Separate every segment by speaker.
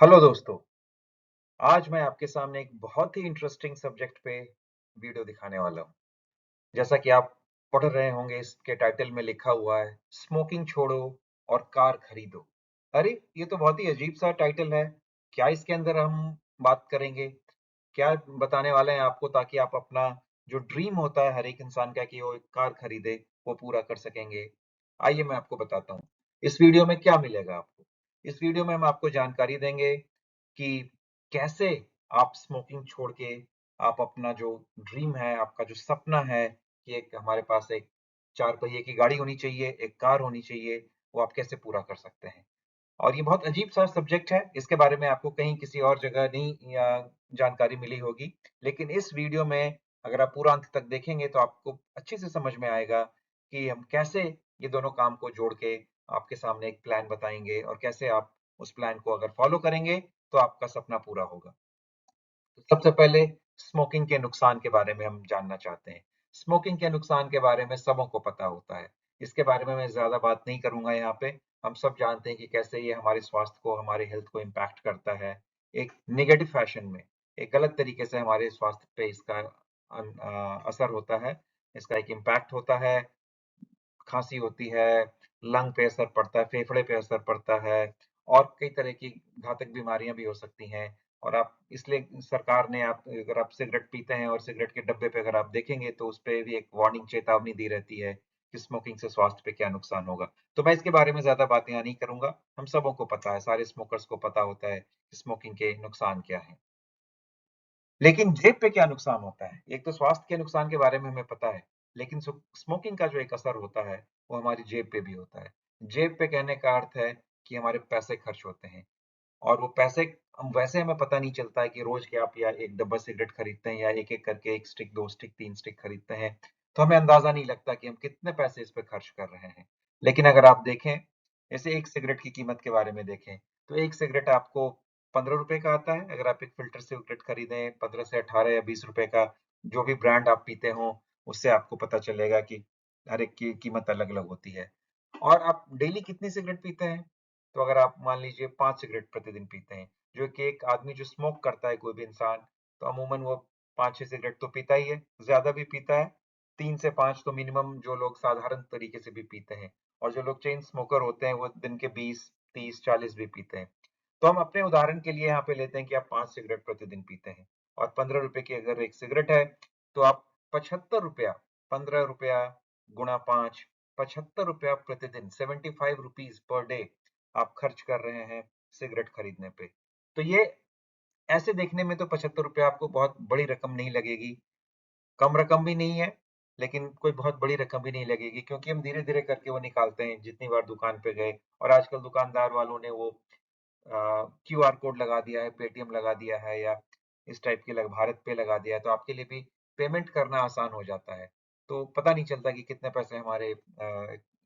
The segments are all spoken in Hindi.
Speaker 1: हेलो दोस्तों, आज मैं आपके सामने एक बहुत ही इंटरेस्टिंग सब्जेक्ट पे वीडियो दिखाने वाला हूँ। जैसा कि आप पढ़ रहे होंगे, इसके टाइटल में लिखा हुआ है स्मोकिंग छोड़ो और कार खरीदो। अरे ये तो बहुत ही अजीब सा टाइटल है। क्या इसके अंदर हम बात करेंगे? क्या बताने वाले हैं आपको, ताकि आप अपना जो ड्रीम होता है हर एक इंसान का कि वो एक कार खरीदे, वो पूरा कर सकेंगे? आइए मैं आपको बताता हूँ इस वीडियो में क्या मिलेगा आपको। इस वीडियो में हम आपको जानकारी देंगे कि कैसे आप स्मोकिंग छोड़ के आप अपना जो ड्रीम है, आपका जो सपना है कि एक हमारे पास एक 4 पहिए की गाड़ी होनी चाहिए, एक कार होनी चाहिए, वो आप कैसे पूरा कर सकते हैं। और ये बहुत अजीब-सा सब्जेक्ट है, इसके बारे में आपको कहीं किसी और जगह नहीं जानकारी मिली होगी। लेकिन इस वीडियो में अगर आप पूरा अंत तक देखेंगे तो आपको अच्छे से समझ में आएगा कि हम कैसे ये दोनों काम को जोड़ के आपके सामने एक प्लान बताएँगे और कैसे आप उस प्लान को अगर फॉलो करेंगे, तो आपका सपना पूरा होगा। तो सबसे पहले स्मोकिंग के नुकसान के बारे में हम जानना चाहते हैं। स्मोकिंग के नुकसान के बारे में सबों को पता होता है। इसके बारे में मैं ज़्यादा बात नहीं करूँगा यहाँ पे। हम सब जानते हैं कि कैसे ये हमारे स्वास्थ्य को, हमारे हेल्थ को इम्पैक्ट करता है। एक नेगेटिव फैशन में, एक गलत तरीके से हमारे स्वास्थ्य पे इसका असर होता है। इसका एक इम्पैक्ट होता है, खाँसी होती है, लंग पे असर पड़ता है, फेफड़े पे असर पड़ता है और कई तरह की घातक बीमारियाँ भी हो सकती हैं। और आप इसलिए सरकार ने, आप अगर आप सिगरेट पीते हैं और सिगरेट के डब्बे पे अगर आप देखेंगे तो उसपे भी एक वार्निंग, चेतावनी दी रहती है कि स्मोकिंग से स्वास्थ्य पे क्या नुकसान होगा। तो मैं इसके बारे में ज़्यादा बात यहाँ नहीं करूँगा, हम सबों को पता है, सारे स्मोकर्स को पता होता है कि स्मोकिंग के नुकसान क्या हैं। लेकिन जेब पे क्या नुकसान होता है? एक तो स्वास्थ्य के नुकसान के बारे में हमें पता है, लेकिन स्मोकिंग का जो एक असर होता है, वो हमारी जेब पे भी होता है। जेब पे कहने का अर्थ है कि हमारे पैसे खर्च होते हैं और वो पैसे हम वैसे हमें पता नहीं चलता है कि रोज़ के आप या 1 डब्बा सिगरेट खरीदते हैं या एक-एक करके 1 स्टिक, 2 स्टिक, 3 स्टिक खरीदते हैं, तो हमें अंदाज़ा नहीं लगता कि हम कितने पैसे इस पे खर्च कर रहे हैं। लेकिन अगर आप देखें, जैसे 1 सिगरेट की कीमत के बारे में देखें, तो 1 सिगरेट आपको ₹15 का आता है। अगर आप एक फ़िल्टर सिगरेट खरीदें 15 से 18 या ₹20 का, जो भी ब्रांड आप पीते हों, उससे आपको पता चलेगा कि हर एक की कीमत अलग-अलग होती है। और आप डेली कितनी सिगरेट पीते हैं? तो अगर आप मान लीजिए 5 सिगरेट प्रतिदिन पीते हैं, जो कि एक आदमी जो स्मोक करता है, कोई भी इंसान, तो अमूमन वो 5-6 सिगरेट तो पीता ही है, ज़्यादा भी पीता है। 3 से 5 तो मिनिमम जो लोग साधारण तरीके से भी पीते हैं और जो लोग चेन स्मोकर होते हैं, वो दिन के 20, 30, 40 भी पीते हैं। तो हम अपने उदाहरण के लिए यहाँ पे लेते हैं कि आप 5 सिगरेट प्रतिदिन पीते हैं और ₹15 की अगर 1 सिगरेट है, तो आप ₹75, ₹15 गुणा 5, ₹75 प्रतिदिन, ₹75 पर डे आप खर्च कर रहे हैं सिगरेट खरीदने पे। तो ये ऐसे देखने में तो ₹75 आपको बहुत बड़ी रकम नहीं लगेगी, कम रकम भी नहीं है, लेकिन कोई बहुत बड़ी रकम भी नहीं लगेगी, क्योंकि हम धीरे-धीरे करके वो निकालते हैं जितनी बार दुकान पे गए। और आजकल दुकानदार वालों ने वो क्यूआर कोड लगा दिया है, पेटीएम लगा दिया है या इस टाइप की भारत पे लगा दिया है, तो आपके लिए भी पेमेंट करना आसान हो जाता है। तो पता नहीं चलता कि कितने पैसे हमारे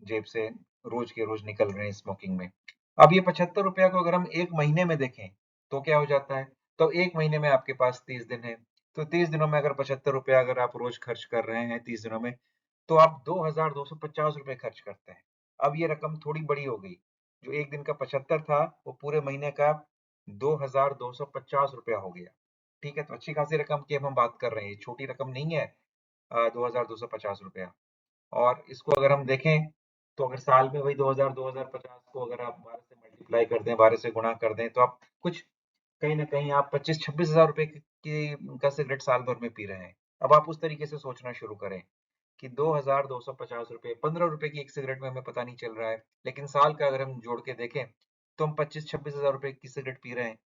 Speaker 1: जेब से रोज के रोज निकल रहे हैं स्मोकिंग में। अब ये ₹75 को अगर हम 1 महीने में देखें, तो क्या हो जाता है? तो 1 महीने में आपके पास 30 दिन है, तो 30 दिनों में अगर ₹75 अगर आप रोज खर्च कर रहे हैं 30 दिनों में, तो आप ₹2250 खर्च करते हैं। अब ये रकम थोड़ी बड़ी हो गई। जो 1 दिन का 75 था, वो पूरे महीने का ₹2250 हो गया। ठीक है? तो अच्छी खासी रकम की अब हम बात कर रहे हैं, ये छोटी रकम नहीं है, ₹2250। और इसको अगर हम देखें, तो अगर साल में वही 2050 को अगर आप 12 से मल्टीप्लाई कर दें, 12 से गुणा कर दें, तो आप कुछ कहीं न कहीं आप 25-26 हज़ार रुपए की का सिगरेट साल भर में पी रहे हैं। अब आप उस तरीके से सोचना शुरू करें कि ₹2250, ₹15 की एक सिगरेट में हमें पता नहीं चल रहा है, लेकिन साल का अगर हम जोड़ के देखें, तो हम 25-26 हज़ार रुपए की सिगरेट पी रहे हैं।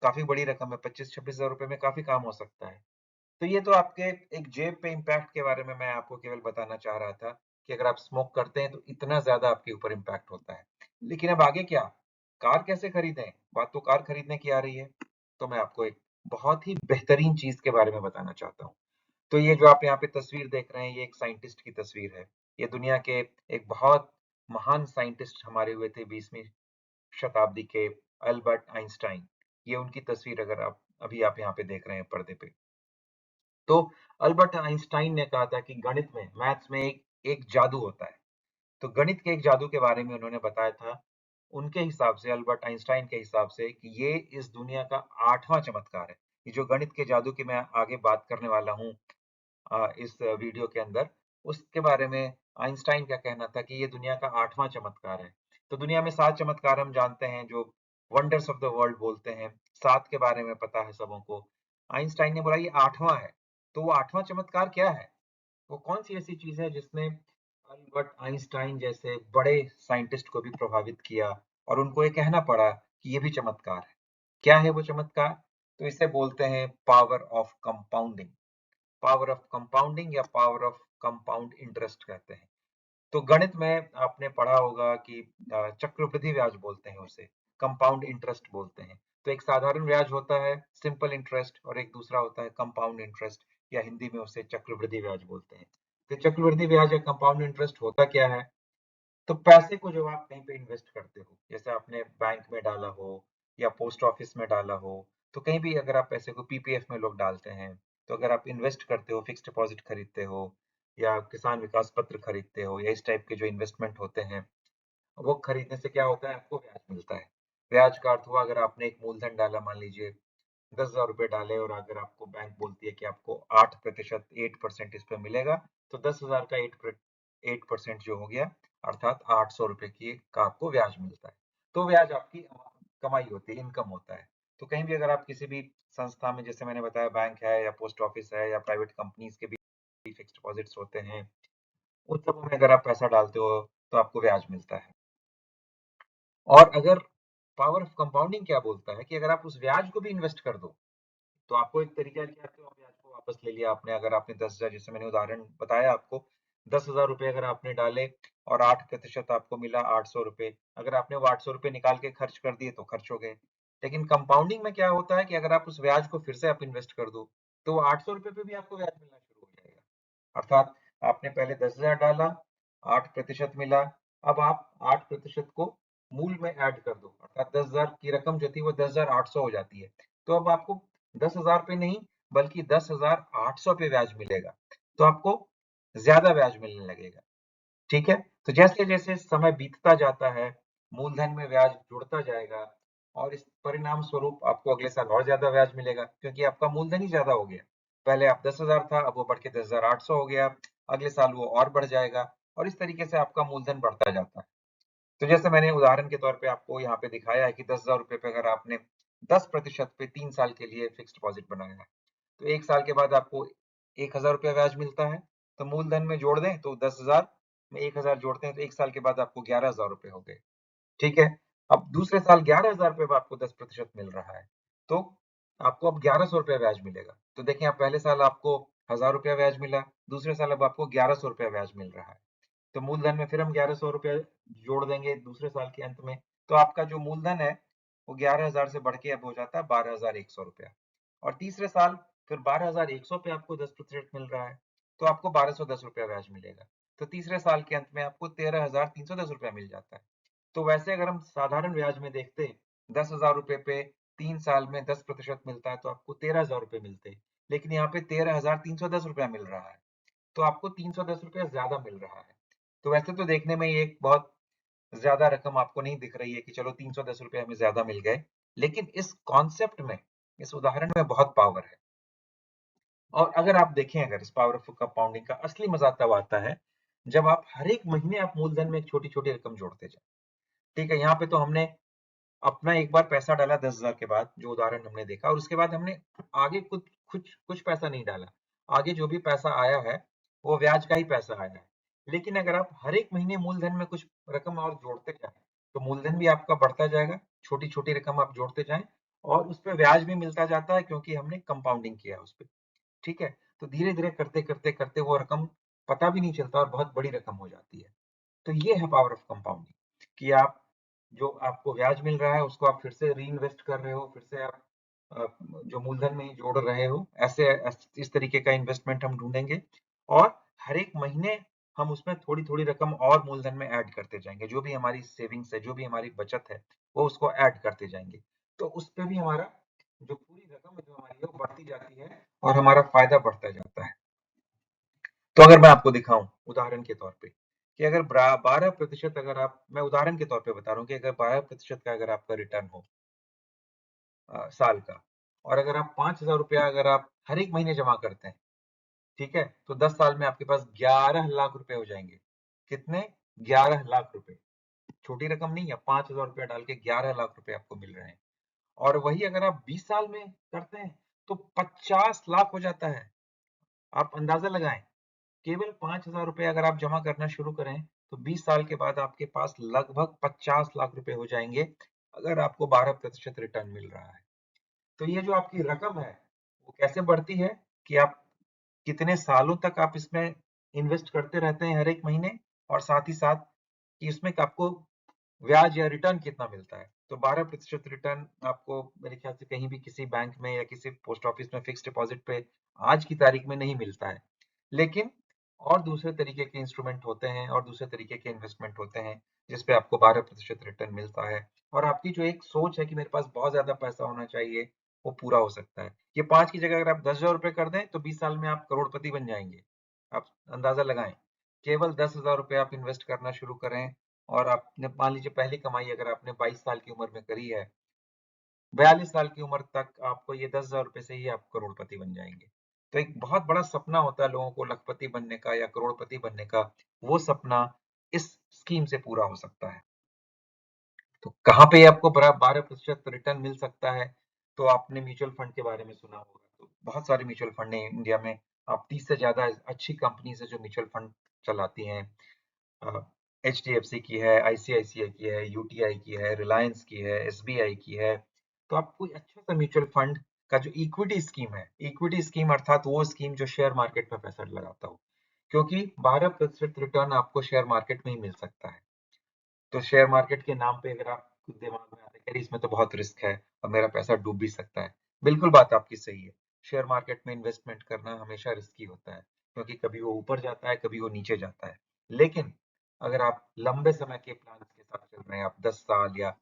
Speaker 1: काफ़ी बड़ी रकम है, 25-26 हज़ार रुपए में काफ़ी काम हो सकता है। तो ये तो आपके एक जेब पे इम्पैक्ट के बारे में मैं आपको केवल बताना चाह रहा था कि अगर आप स्मोक करते हैं तो इतना ज़्यादा आपके ऊपर इम्पैक्ट होता है। लेकिन अब आगे क्या? कार कैसे खरीदें? बात तो कार खरीदने की आ रही है। तो मैं आपको एक बहुत ही बेहतरीन चीज़ के बारे में बताना चाहता हूँ। तो ये जो आप यहाँ पे तस्वीर देख रहे हैं, ये एक साइंटिस्ट की तस्वीर है। ये दुनिया के एक बहुत महान साइंटिस्ट हमारे हुए थे 20वीं शताब्दी के, अल्बर्ट आइंस्टाइन। ये उनकी तस्वीर अगर आप यहाँ पे देख रहे हैं पर्दे पे। तो अल्बर्ट आइंस्टाइन ने कहा था कि गणित में, मैथ्स में एक एक जादू होता है। तो गणित के एक जादू के बारे में उन्होंने बताया था उनके हिसाब से, अल्बर्ट आइंस्टाइन के हिसाब से, कि ये इस दुनिया का 8वां चमत्कार है। ये जो गणित के जादू की मैं आगे बात करने वाला हूँ इस वीडियो के अंदर, उसके बारे में आइंस्टाइन का कहना था कि ये दुनिया का 8वां चमत्कार है। तो दुनिया में 7 चमत्कार हम जानते हैं, जो वंडर्स ऑफ द वर्ल्ड बोलते हैं। 7 के बारे में पता है सबों को। आइंस्टाइन ने बोला ये 8वां है। तो वो 8वां चमत्कार क्या है? वो कौन सी ऐसी चीज है जिसने अल्बर्ट आइंस्टाइन जैसे बड़े साइंटिस्ट को भी प्रभावित किया और उनको ये कहना पड़ा कि ये भी चमत्कार है? क्या है वो चमत्कार? तो इसे बोलते हैं power of compounding. Power of compounding या पावर ऑफ कंपाउंड इंटरेस्ट कहते हैं। तो गणित में आपने पढ़ा होगा कि चक्रवृद्धि ब्याज बोलते हैं उसे, कंपाउंड इंटरेस्ट बोलते हैं। तो एक साधारण ब्याज होता है सिंपल इंटरेस्ट, और एक दूसरा होता है कंपाउंड इंटरेस्ट, या हिंदी में उसे चक्रवृद्धि ब्याज बोलते हैं। तो चक्रवृद्धि ब्याज या कंपाउंड इंटरेस्ट होता क्या है? तो पैसे को जब आप कहीं पे इन्वेस्ट करते हो, जैसे आपने बैंक में डाला हो या पोस्ट ऑफिस में डाला हो, तो कहीं भी अगर आप पैसे को पीपीएफ में लोग डालते हैं, तो अगर आप इन्वेस्ट करते हो, फिक्स डिपॉजिट खरीदते हो या किसान विकास पत्र खरीदते हो या इस टाइप के जो इन्वेस्टमेंट होते हैं, वो खरीदने से क्या होता है? आपको ब्याज मिलता है। ब्याज का अर्थ हुआ, अगर आपने एक मूलधन डाला, मान लीजिए 10,000 रुपए डाले, और अगर आपको बैंक बोलती है कि आपको 8% 8% इस पे मिलेगा, तो 10,000 का 8% जो हो गया, अर्थात 800 रुपए की का आपको ब्याज मिलता है। तो ब्याज आपकी कमाई होती है, इनकम होता है। तो कहीं भी अगर आप किसी भी संस्था में, जैसे मैंने बताया बैंक है या पोस्ट ऑफिस है या प्राइवेट कंपनीज के भी फिक्स डिपॉजिट्स होते हैं, उन सब में अगर आप पैसा डालते हो तो आपको ब्याज मिलता है। और अगर पावर ऑफ कंपाउंडिंग क्या बोलता है कि अगर आप उस ब्याज को भी इन्वेस्ट कर दो, तो आपको एक तरीका है कि आपको ब्याज को वापस ले लिया आपने। अगर आपने 10,000, जैसे मैंने उदाहरण बताया आपको, 10,000 रुपए अगर आपने डाले और 8% आपको मिला 800 रुपए, अगर आपने वो 800 रुपए निकाल के खर्च कर दिए तो खर्च हो गए। लेकिन कंपाउंडिंग में क्या होता है कि अगर आप उस ब्याज को फिर से आप इन्वेस्ट कर दो, तो वो 800 रुपए पे भी आपको ब्याज मिलना शुरू हो जाएगा। अर्थात आपने पहले 10,000 डाला, 8% मिला, अब आप 8% को मूल में ऐड कर दो, अर्थात 10,000 की रकम जो थी वो 10,800 हो जाती है। तो अब आपको 10,000 पे नहीं, बल्कि 10,800 पे ब्याज मिलेगा। तो आपको ज्यादा ब्याज मिलने लगेगा। ठीक है? तो जैसे जैसे समय बीतता जाता है, मूलधन में ब्याज जुड़ता जाएगा, और इस परिणाम स्वरूप आपको अगले साल और ज्यादा ब्याज मिलेगा, क्योंकि आपका मूलधन ही ज्यादा हो गया। पहले आप 10,000 था, अब वो बढ़ के 10,800 हो गया, अगले साल वो और बढ़ जाएगा, और इस तरीके से आपका मूलधन बढ़ता जाता है। तो जैसे मैंने उदाहरण के तौर पे आपको यहाँ पे दिखाया है कि 10,000 रुपए पे अगर आपने 10% पे 3 साल के लिए फिक्स डिपॉजिट बनाया है, तो 1 साल के बाद आपको 1,000 रुपया ब्याज मिलता है। तो मूलधन में जोड़ दें तो 10,000 में 1,000 जोड़ते हैं तो 1 साल के बाद आपको 11,000 रुपए हो गए। ठीक है? अब दूसरे साल 11,000 रुपए पे आपको 10% मिल रहा है, तो आपको अब 1,100 रुपया ब्याज मिलेगा। तो देखें, आप पहले साल आपको 1,000 रुपया ब्याज मिला, दूसरे साल अब आपको 1,100 रुपया ब्याज मिल रहा है। तो मूलधन में फिर हम 1,100 रुपया जोड़ देंगे दूसरे साल के अंत में, तो आपका जो मूलधन है वो 11,000 से बढ़ के अब हो जाता है 12,100 रुपया। और तीसरे साल फिर 12,100 पे आपको 10% मिल रहा है, तो आपको 1,210 रुपया ब्याज मिलेगा। तो तीसरे साल के अंत में आपको 13,310 रुपया मिल जाता है। तो वैसे अगर हम साधारण ब्याज में देखते, 10,000 रुपए पे 3 साल में 10% मिलता है तो आपको 13,000 रुपए मिलते, लेकिन यहाँ पे 13,310 रुपया मिल रहा है, तो आपको 310 रुपया ज्यादा मिल रहा है। तो वैसे तो देखने में ये एक बहुत ज्यादा रकम आपको नहीं दिख रही है कि चलो 310 रुपये हमें ज्यादा मिल गए, लेकिन इस कॉन्सेप्ट में, इस उदाहरण में बहुत पावर है। और अगर आप देखें, अगर इस पावर ऑफ कंपाउंडिंग का असली मजा तब आता है जब आप हर एक महीने आप मूलधन में एक छोटी छोटी रकम जोड़ते जाए। ठीक है? यहाँ पे तो हमने अपना एक बार पैसा डाला 10,000 के बाद, जो उदाहरण हमने देखा, और उसके बाद हमने आगे कुछ कुछ कुछ पैसा नहीं डाला। आगे जो भी पैसा आया है वो ब्याज का ही पैसा आया है। लेकिन अगर आप हर एक महीने मूलधन में कुछ रकम और जोड़ते जाएं, तो मूलधन भी आपका बढ़ता जाएगा, छोटी छोटी रकम आप जोड़ते जाएं, और उस पर ब्याज भी मिलता जाता है, क्योंकि हमने कंपाउंडिंग किया है उस पर। ठीक है? तो धीरे धीरे करते करते करते वो रकम पता भी नहीं चलता और बहुत बड़ी रकम हो जाती है। तो ये है पावर ऑफ कंपाउंडिंग, कि आप जो आपको ब्याज मिल रहा है उसको आप फिर से री इन्वेस्ट कर रहे हो, फिर से आप जो मूलधन में ही जोड़ रहे हो। ऐसे इस तरीके का इन्वेस्टमेंट हम ढूंढेंगे, और हर एक महीने हम उसमें थोड़ी थोड़ी रकम और मूलधन में ऐड करते जाएंगे। जो भी हमारी सेविंग्स है, जो भी हमारी बचत है, वो उसको ऐड करते जाएंगे। तो उस पर भी हमारा जो पूरी रकम है जो हमारी है वो बढ़ती जाती है, और हमारा फायदा बढ़ता जाता है। तो अगर मैं आपको दिखाऊं उदाहरण के तौर पे कि अगर 12% अगर आप, मैं उदाहरण के तौर पे बता रहा हूँ कि अगर 12% का अगर आपका रिटर्न हो साल का, और अगर आप 5,000 रुपया अगर आप हर एक महीने जमा करते हैं, ठीक है, तो 10 साल में आपके पास 11 लाख रुपए हो जाएंगे। कितने? 11 लाख रुपए। छोटी रकम नहीं है, 5,000 रुपया डाल के 11 लाख रुपए आपको मिल रहे हैं। और वही अगर आप 20 साल में करते हैं तो 50 लाख हो जाता है। आप अंदाजा लगाएं, केवल 5,000 रुपए अगर आप जमा करना शुरू करें तो 20 साल के बाद आपके पास लगभग 50 लाख रुपए हो जाएंगे, अगर आपको 12% रिटर्न मिल रहा है। तो ये जो आपकी रकम है वो कैसे बढ़ती है कि आप कितने सालों तक आप इसमें इन्वेस्ट करते रहते हैं हर एक महीने, और साथ ही साथ कि इसमें आपको ब्याज या रिटर्न कितना मिलता है। तो 12% रिटर्न आपको मेरे ख्याल से कहीं भी किसी बैंक में या किसी पोस्ट ऑफिस में फिक्स डिपॉजिट पे आज की तारीख में नहीं मिलता है। लेकिन और दूसरे तरीके के इंस्ट्रूमेंट होते हैं और दूसरे तरीके के इन्वेस्टमेंट होते हैं जिसपे आपको 12% रिटर्न मिलता है, और आपकी जो एक सोच है कि मेरे पास बहुत ज्यादा पैसा होना चाहिए, वो पूरा हो सकता है। ये 5 की जगह अगर आप 10,000 रुपए कर दें तो 20 साल में आप करोड़पति बन जाएंगे। आप अंदाजा लगाएं, केवल 10,000 रुपए आप इन्वेस्ट करना शुरू करें, और आपने मान लीजिए पहली कमाई अगर आपने 22 साल की उम्र में करी है, 42 साल की उम्र तक आपको ये 10,000 रुपए से ही आप करोड़पति बन जाएंगे। तो एक बहुत बड़ा सपना होता है लोगों को लखपति बनने का या करोड़पति बनने का, वो सपना इस स्कीम से पूरा हो सकता है। तो कहाँ पे आपको 12% रिटर्न मिल सकता है? तो आपने म्यूचुअल फंड के बारे में सुना होगा, तो बहुत सारे म्यूचुअल फंड है इंडिया में। आप 30 से ज्यादा अच्छी कंपनीज है जो म्यूचुअल फंड चलाती हैं। HDFC की है, ICICI की है, UTI की है, रिलायंस की है, SBI की है। तो आप कोई अच्छा सा म्यूचुअल फंड का जो इक्विटी स्कीम है, इक्विटी स्कीम अर्थात वो स्कीम जो शेयर मार्केट में पैसा लगाता हो, क्योंकि 12% रिटर्न आपको शेयर मार्केट में ही मिल सकता है। तो शेयर मार्केट के नाम पे अगर आप दिमाग में आता है कि इसमें तो बहुत रिस्क है और मेरा पैसा डूब भी सकता है, बिल्कुल बात आपकी सही है। शेयर मार्केट में इन्वेस्टमेंट करना हमेशा रिस्की होता है, क्योंकि कभी वो ऊपर जाता है, कभी वो नीचे जाता है। लेकिन अगर आप लंबे समय के प्लान के साथ चल रहे हैं, आप 10 साल या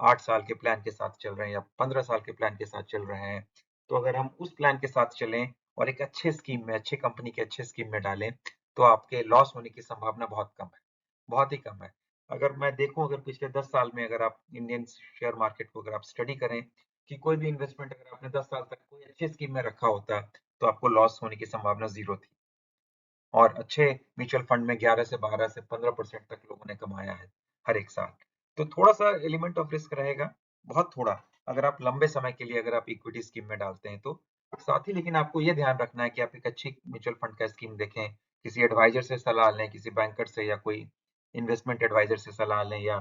Speaker 1: 8 साल के प्लान के साथ चल रहे हैं या 15 साल के प्लान के साथ चल रहे हैं, तो अगर हम उस प्लान के साथ चलें और एक अच्छे स्कीम में, अच्छे कंपनी के अच्छे स्कीम में डालें, तो आपके लॉस होने की संभावना बहुत कम है, बहुत ही कम है। अगर मैं देखूं, अगर पिछले 10 साल में अगर आप इंडियन शेयर मार्केट को अगर आप स्टडी करें कि कोई भी इन्वेस्टमेंट अगर आपने 10 साल तक कोई अच्छे स्कीम में रखा होता, तो आपको लॉस होने की संभावना जीरो थी। और अच्छे म्यूचुअल फंड में 11 से 12 से 15% तक लोगों ने कमाया है हर एक साल। तो थोड़ा सा एलिमेंट ऑफ रिस्क रहेगा, बहुत थोड़ा, अगर आप लंबे समय के लिए अगर आप इक्विटी स्कीम में डालते हैं तो। साथ ही लेकिन आपको ये ध्यान रखना है कि आप एक अच्छी म्यूचुअल फंड का स्कीम देखें, किसी एडवाइजर से सलाह लें, किसी बैंकर से या कोई इन्वेस्टमेंट एडवाइजर से सलाह लें, या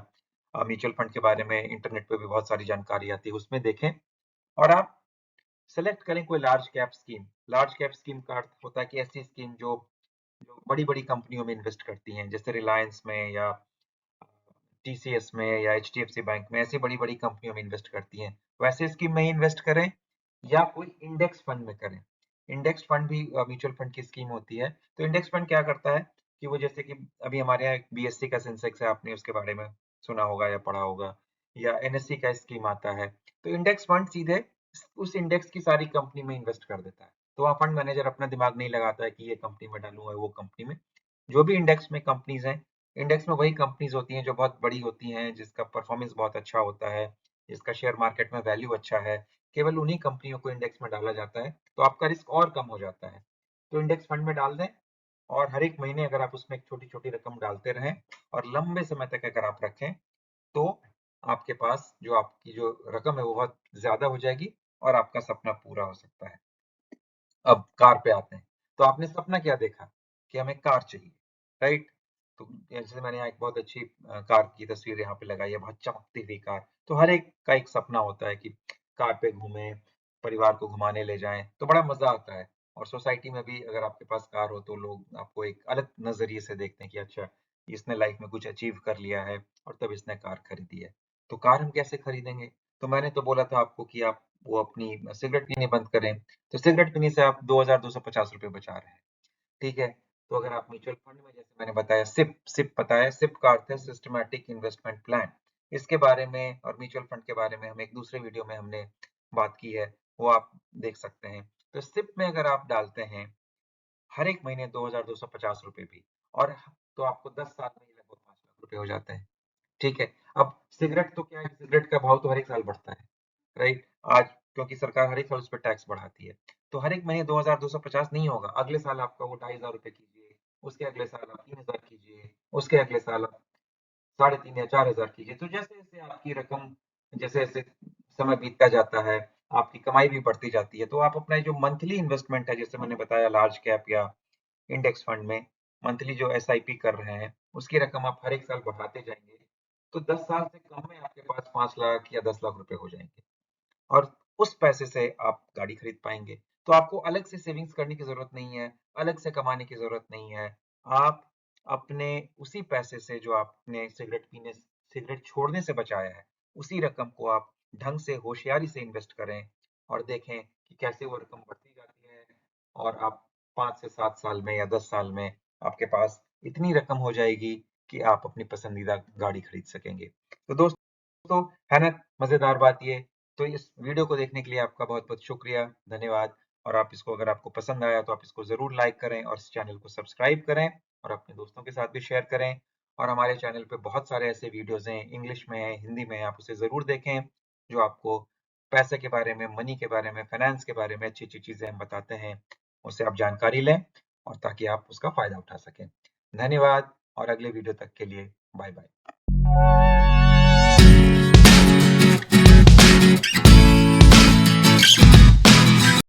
Speaker 1: म्यूचुअल फंड के बारे में इंटरनेट पे भी बहुत सारी जानकारी आती है, उसमें देखें। और आप सेलेक्ट करें कोई large cap scheme. Large cap scheme का अर्थ होता है कि ऐसी स्कीम जो जो बड़ी-बड़ी कंपनियों में इन्वेस्ट करती हैं, जैसे रिलायंस में या TCS में या HDFC बैंक में, ऐसी बड़ी-बड़ी कंपनियों में इन्वेस्ट करती हैं। वैसे स्कीम में ही इन्वेस्ट करें या कोई इंडेक्स फंड में करें। इंडेक्स फंड भी म्यूचुअल फंड की स्कीम होती है। तो इंडेक्स फंड क्या करता है कि वो जैसे कि अभी हमारे यहाँ BSE का सेंसेक्स है, आपने उसके बारे में सुना होगा या पढ़ा होगा, या NSE का स्कीम आता है। तो इंडेक्स फंड सीधे उस इंडेक्स की सारी कंपनी में इन्वेस्ट कर देता है। तो वहाँ फंड मैनेजर अपना दिमाग नहीं लगाता है कि ये कंपनी में डालूंगा, वो कंपनी में। जो भी इंडेक्स में कंपनीज हैं, इंडेक्स में वही कंपनीज होती हैं जो बहुत बड़ी होती हैं, जिसका परफॉर्मेंस बहुत अच्छा होता है, जिसका शेयर मार्केट में वैल्यू अच्छा है। केवल उन्हीं कंपनियों को इंडेक्स में डाला जाता है, तो आपका रिस्क और कम हो जाता है। तो इंडेक्स फंड में डाल दें, और हर एक महीने अगर आप उसमें एक छोटी छोटी रकम डालते रहें और लंबे समय तक अगर आप रखें, तो आपके पास जो आपकी जो रकम है वो बहुत ज्यादा हो जाएगी और आपका सपना पूरा हो सकता है। अब कार पे आते हैं। तो आपने सपना क्या देखा कि हमें कार चाहिए, राइट? तो जैसे मैंने यहाँ एक बहुत अच्छी कार की तस्वीर यहाँ पे लगाई है, बहुत चमकती हुई कार। तो हर एक का एक सपना होता है कि कार पे घूमें, परिवार को घुमाने ले जाएं, तो बड़ा मजा आता है। और सोसाइटी में भी अगर आपके पास कार हो तो लोग आपको एक अलग नजरिए से देखते हैं कि अच्छा, इसने लाइफ में कुछ अचीव कर लिया है और तब इसने कार खरीदी है। तो कार हम कैसे खरीदेंगे? तो मैंने तो बोला था आपको कि आप वो अपनी सिगरेट पीनी बंद करें। तो सिगरेट पीने से आप 2,250 रुपए बचा रहे हैं, ठीक है। तो अगर आप म्यूचुअल फंड में, जैसे मैंने बताया, सिप सिप बताया, सिप का अर्थ है सिस्टमैटिक इन्वेस्टमेंट प्लान। इसके बारे में और म्यूचुअल फंड के बारे में हम एक दूसरे वीडियो में हमने बात की है, वो आप देख सकते हैं। तो सिप में अगर आप डालते हैं हर एक महीने 2,250 रुपए भी, और तो आपको 10 साल में ही लगभग 5 लाख रुपए हो जाते हैं। ठीक है। अब सिगरेट तो क्या है, सिगरेट का भाव तो हर एक साल बढ़ता है, राइट? आज क्योंकि सरकार हर एक साल उस पर टैक्स बढ़ाती है, तो हर एक महीने 2250 नहीं होगा, अगले साल आपका वो 2500 रुपए कीजिए, उसके अगले साल आप 3000 कीजिए, उसके अगले साल आप 3500 या 4000 कीजिए। तो जैसे जैसे आपकी रकम, जैसे जैसे समय बीतता जाता है, आपकी कमाई भी बढ़ती जाती है, तो आप अपना जो मंथली इन्वेस्टमेंट है, जैसे मैंने बताया लार्ज कैप या इंडेक्स फंड में मंथली जो एसआईपी कर रहे हैं, उसकी रकम आप हर एक साल बढ़ाते जाएंगे, तो 10 साल से कम में आपके पास 5 लाख या 10 लाख रुपए हो जाएंगे, और उस पैसे से आप गाड़ी खरीद पाएंगे। तो आपको अलग से सेविंग्स करने की जरूरत नहीं है, अलग से कमाने की जरूरत नहीं है। आप अपने उसी पैसे से जो आपने सिगरेट छोड़ने से बचाया है, उसी रकम को आप ढंग से होशियारी से इन्वेस्ट करें, और देखें कि कैसे वो रकम बढ़ती जाती है, और आप 5 से 7 साल में या 10 साल में आपके पास इतनी रकम हो जाएगी कि आप अपनी पसंदीदा गाड़ी खरीद सकेंगे। तो दोस्तों, है ना मजेदार बात ये? तो इस वीडियो को देखने के लिए आपका बहुत-बहुत शुक्रिया, धन्यवाद। और आप इसको, अगर आपको पसंद आया तो आप इसको ज़रूर लाइक करें और इस चैनल को सब्सक्राइब करें, और अपने दोस्तों के साथ भी शेयर करें। और हमारे चैनल पे बहुत सारे ऐसे वीडियोज़ हैं, इंग्लिश में हैं, हिंदी में हैं, आप उसे ज़रूर देखें, जो आपको पैसे के बारे में, मनी के बारे में, फाइनेंस के बारे में अच्छी-अच्छी चीज़ें हम बताते हैं, उससे आप जानकारी लें, और ताकि आप उसका फ़ायदा उठा सकें। धन्यवाद, और अगले वीडियो तक के लिए बाय-बाय।